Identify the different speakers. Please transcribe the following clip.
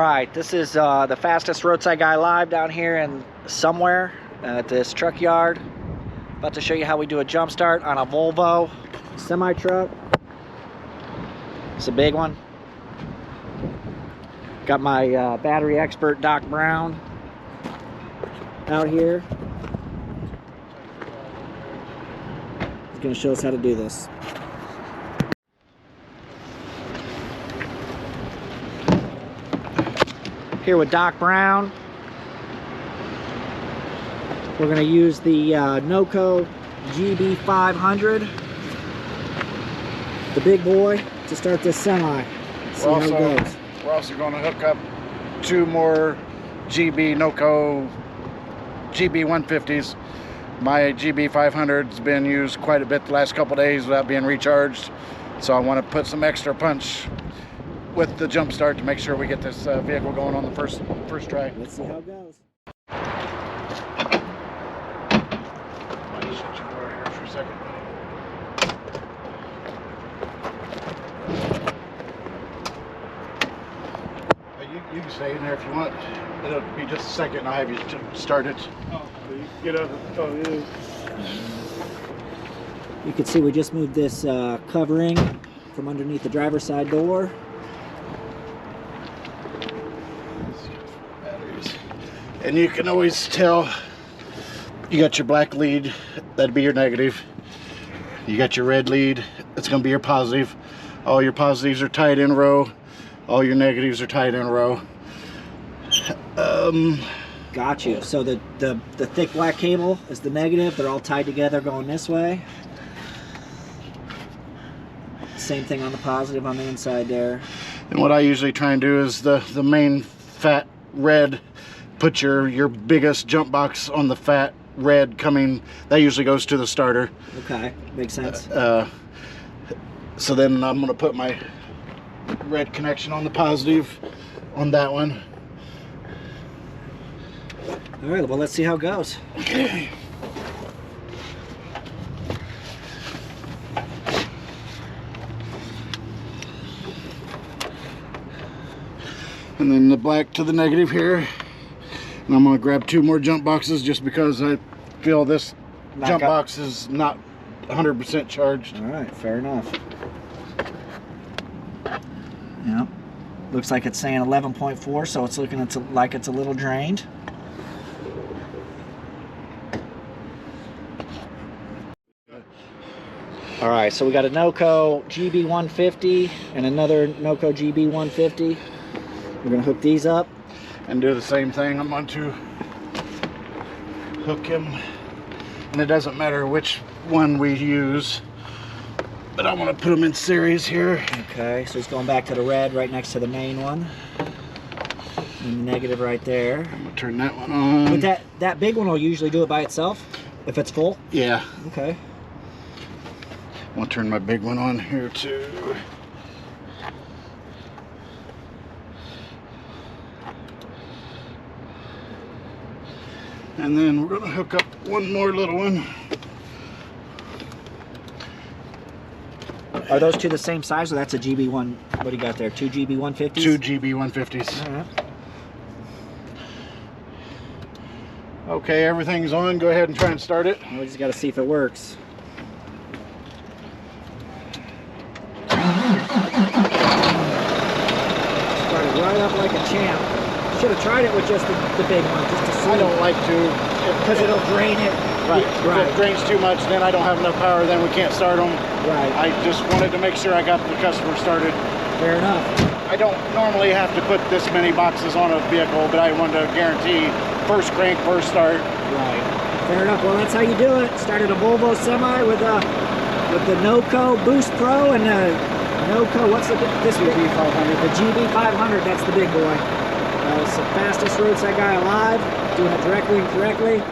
Speaker 1: Alright, this is the fastest roadside guy alive down here in somewhere at this truck yard. About to show you how we do a jump start on a Volvo Semi truck. It's a big one. Got my battery expert Doc Brown out here. He's going to show us how to do this. Here with Doc Brown. We're going to use the NOCO GB500, the big boy, to start this semi. See how it goes.
Speaker 2: We're also going to hook up two more NOCO GB150s. My GB500's been used quite a bit the last couple days without being recharged, so I want to put some extra punch with the jump start to make sure we get this vehicle going on the first try.
Speaker 1: Let's see how it goes.
Speaker 2: I'll just shut your door here for a second. You can stay in there if you want. It'll be just a second and I'll have you start it. Oh, so you get out of the phone.
Speaker 1: You can see we just moved this covering from underneath the driver's side door.
Speaker 2: And you can always tell you got your black lead, that'd be your negative. You got your red lead, that's going to be your positive. All your positives are tied in a row. All your negatives are tied in a row.
Speaker 1: Got you. So the thick black cable is the negative. They're all tied together going this way. Same thing on the positive on the inside there.
Speaker 2: And what I usually try and do is the main fat red, put your biggest jump box on the fat red coming. That usually goes to the starter.
Speaker 1: Okay, makes sense.
Speaker 2: So then I'm going to put my red connection on the positive on that one.
Speaker 1: All right, well, let's see how it goes.
Speaker 2: Okay. And then the black to the negative here. And I'm going to grab two more jump boxes just because I feel this jump box is not 100% charged.
Speaker 1: All right, fair enough. Yeah, looks like it's saying 11.4, so it's looking like it's a little drained. All right, so we got a NOCO GB150 and another NOCO GB150. We're gonna hook these up
Speaker 2: and do the same thing. I'm going to hook him, and it doesn't matter which one we use, but I want to put them in series here.
Speaker 1: Okay, so he's going back to the red right next to the main one, and the negative right there.
Speaker 2: I'm gonna turn that one on.
Speaker 1: But that big one will usually do it by itself if it's full?
Speaker 2: Yeah.
Speaker 1: Okay.
Speaker 2: I'm gonna turn my big one on here too. And then we're gonna hook up one more little one.
Speaker 1: Are those two the same size, or that's a GB1? What do you got there? Two GB150s?
Speaker 2: Two GB150s.
Speaker 1: All right.
Speaker 2: Okay, everything's on. Go ahead and try and start it.
Speaker 1: We just got to see if it works. Started right up like a champ. Should have tried it with just the big one, just to see.
Speaker 2: I don't like to,
Speaker 1: because it'll drain it.
Speaker 2: Right.
Speaker 1: Right.
Speaker 2: If it drains too much, then I don't have enough power. Then we can't start them.
Speaker 1: Right.
Speaker 2: I just wanted to make sure I got the customer started.
Speaker 1: Fair enough.
Speaker 2: I don't normally have to put this many boxes on a vehicle, but I wanted to guarantee first crank, first start.
Speaker 1: Right. Fair enough. Well, that's how you do it. Started a Volvo Semi with the NOCO Boost Pro and the NOCO. What's this
Speaker 2: GB500?
Speaker 1: The GB500. That's the big boy. It's the fastest roadside guy alive. Doing it directly and correctly.